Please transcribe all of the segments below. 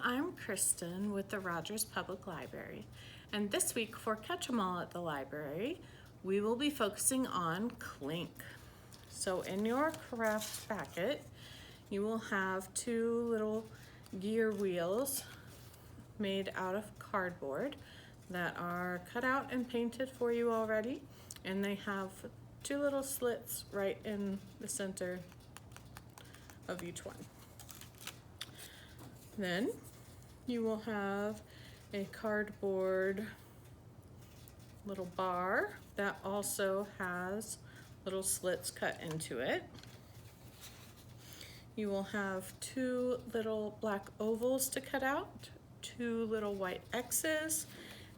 I'm Kristin with the Rogers Public Library, and this week for Catch 'em All at the library, we will be focusing on Klink. So in your craft packet, you will have two little gear wheels made out of cardboard that are cut out and painted for you already, and they have two little slits right in the center of each one. Then you will have a cardboard little bar that also has little slits cut into it. You will have two little black ovals to cut out, two little white X's,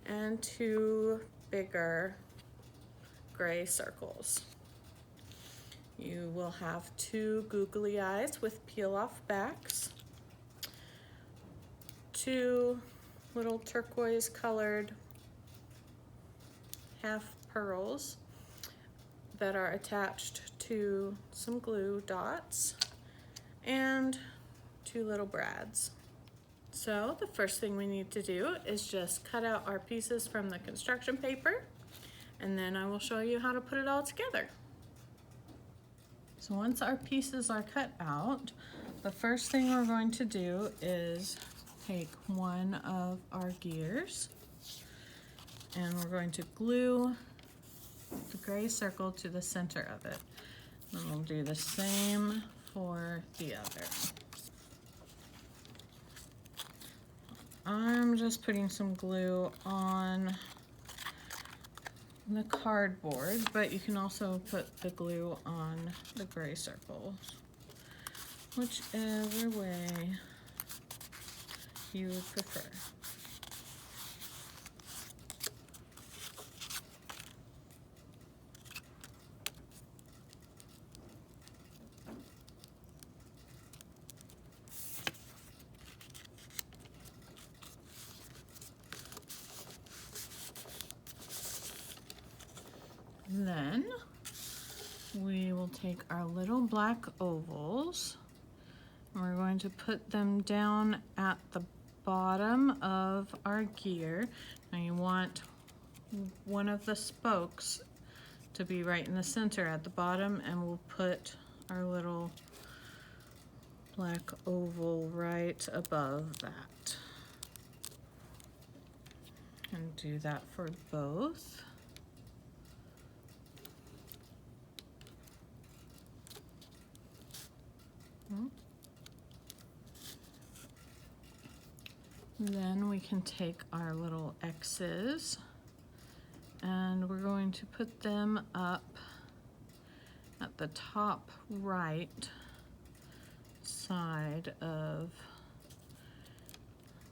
and two bigger gray circles. You will have two googly eyes with peel-off backs, two little turquoise colored half pearls that are attached to some glue dots, and two little brads. So the first thing we need to do is just cut out our pieces from the construction paper, and then I will show you how to put it all together. So once our pieces are cut out, the first thing we're going to do is take one of our gears and we're going to glue the gray circle to the center of it. And we'll do the same for the other. I'm just putting some glue on the cardboard, but you can also put the glue on the gray circles, whichever way you would prefer. Then we will take our little black ovals and we're going to put them down at the bottom of our gear. Now you want one of the spokes to be right in the center at the bottom, and we'll put our little black oval right above that. And do that for both. Then we can take our little X's and we're going to put them up at the top right side of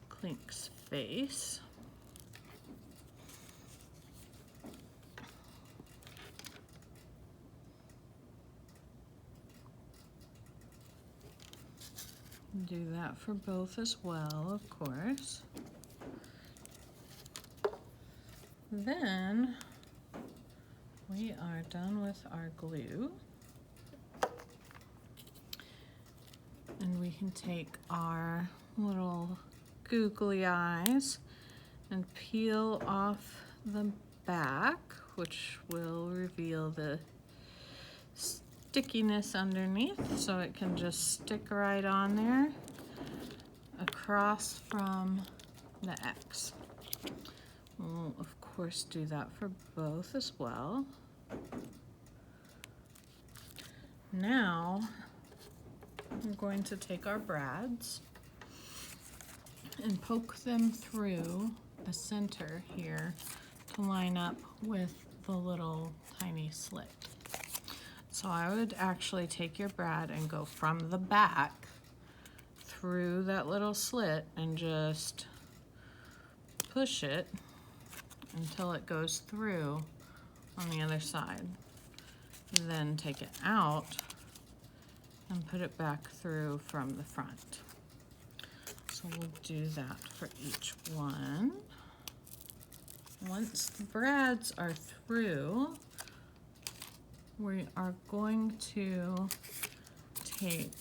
Klink's face. Do that for both as well, of course. Then we are done with our glue. And we can take our little googly eyes and peel off the back, which will reveal the stickiness underneath, so it can just stick right on there across from the X. We'll of course do that for both as well. Now we're going to take our brads and poke them through the center here to line up with the little tiny slit. So I would actually take your brad and go from the back through that little slit and just push it until it goes through on the other side. Then take it out and put it back through from the front. So we'll do that for each one. Once the brads are through, we are going to take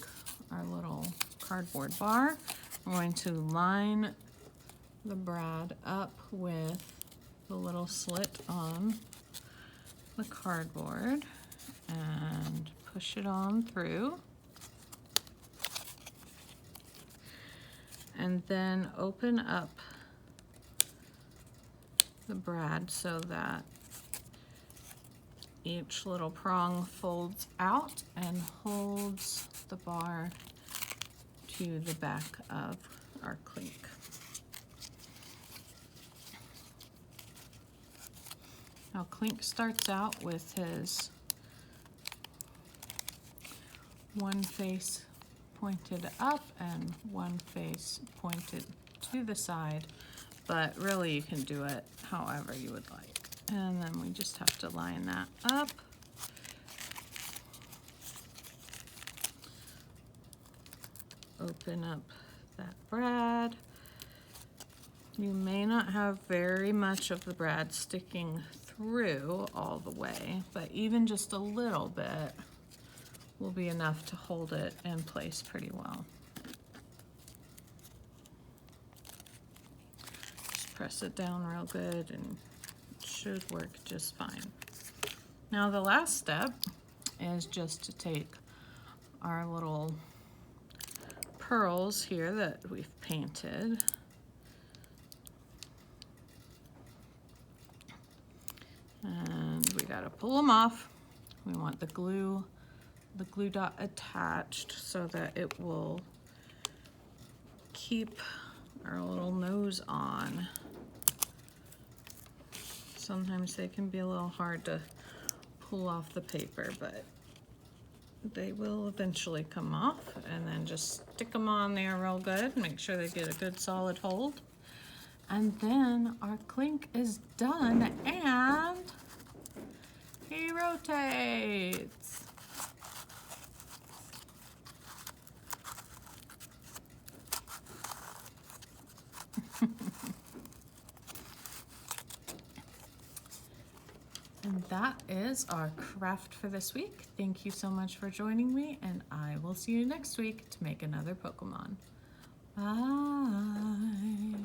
our little cardboard bar I'm going to line the brad up with the little slit on the cardboard and push it on through. And then open up the brad so that each little prong folds out and holds the bar to the back of our clink. Now Klink starts out with his one face pointed up and one face pointed to the side, but really you can do it however you would like. And then we just have to line that up. Open up that brad. You may not have very much of the brad sticking through all the way, but even just a little bit will be enough to hold it in place pretty well. Just press it down real good and it should work just fine. Now the last step is just to take our little pearls here that we've painted and we gotta pull them off. We want the glue dot attached so that it will keep our little nose on. Sometimes they can be a little hard to pull off the paper, but they will eventually come off. And then just stick them on there real good, make sure they get a good solid hold. And then our Klink is done and he rotates. And that is our craft for this week. Thank you so much for joining me, and I will see you next week to make another Pokemon. Bye.